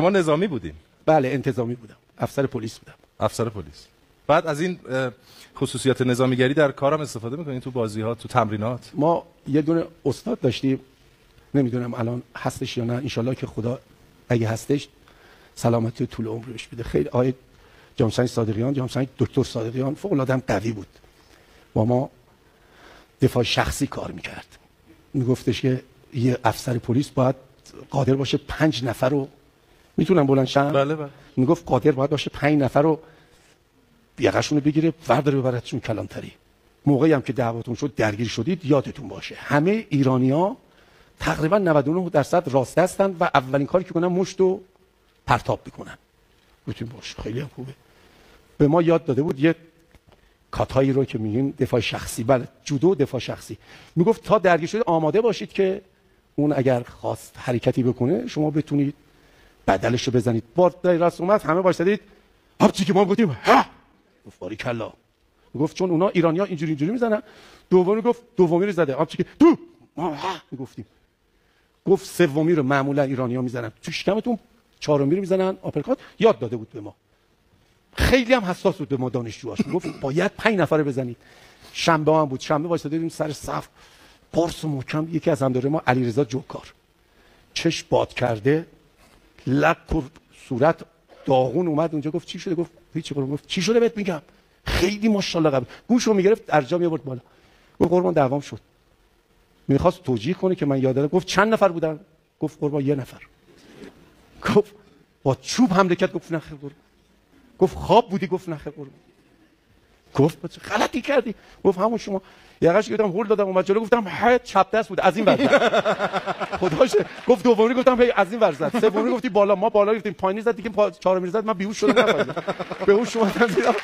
شما نظامی بودین؟ بله انتظامی بودم، افسر پلیس بودم. افسر پلیس. بعد از این خصوصیات نظامیگری در کارم استفاده میکنین تو بازی‌ها، تو تمرینات؟ ما یه دونه استاد داشتیم، نمیدونم الان هستش یا نه، انشالله که خدا اگه هستش سلامتی و طول عمر بهش بده. خیلی آقای جامسنگ صادقیان، جامسنگ دکتر صادقیان فوق العاده قوی بود. با ما دفاع شخصی کار میکرد. میگفتش که یه افسر پلیس باید قادر باشه 5 نفر رو میتونم بلند شم. بله بله. میگفت قادر باید باشه 5 نفر رو یقه‌شون رو بگیره ورداره ببرتشون کلانتری. موقعی هم که دعواتون شد درگیر شدید یادتون باشه همه ایرانی‌ها تقریبا 99% راست هستن و اولین کاری که کنن مشت و پرتاب میکنن. گفتیم باشه خیلی هم خوبه. به ما یاد داده بود یه کاتایی رو که میگیم دفاع شخصی، بله جودو دفاع شخصی. میگفت تا درگیر شدید آماده باشید که اون اگر خواست حرکتی بکنه شما بتونید بدلش رو بزنید. با دایره اومد همه وایسادید، هرچی که ما گفتیم ها گفت باریکلا. گفت چون اونا ایرانی‌ها اینجوری میزنن. دومی گفت دومی رو زده، هرچی که تو ما گفتیم. گفت سومی رو معمولا ایرانی‌ها میزنن تو شکمتون، چهارمی رو میزنن آپرکات. یاد داده بود به ما. خیلی هم حساس بود به ما دانشجوهاش. گفت باید 5 نفره بزنید. شنبه هم بود، شنبه وایساده بودیم سر صف قرص محکم. یکی از همداره ما علیرضا جوکار چش باد کرده، لک و صورت داغون اومد اونجا. گفت چی شده؟ گفت هیچی. گفت چی شده بهت میگم؟ خیلی ماشاءالله قوی. گوشو میگرفت ارجا میآورد بالا. گفت قربان دعوام شد. میخواست توجیه کنه که من یادم. گفت چند نفر بودن؟ گفت قربان 1 نفر. گفت با چوب حمله کرد؟ گفت نه خیر قربان. گفت خواب بودی؟ گفت نه خیر قربان. گفت غلطی کردی. گفت همون شما. یقش گفتم هول دادم اومد جلو، گفتم چپ دست بود از این ور زد. خداش. گفت دومی گفتم از این ور زد. سومی گفتی بالا، ما بالا گفتیم پایینی زد دیگه. چهارمی زد من بیهوش شدم. نفهمیدم. بیهوش اومدم دیدم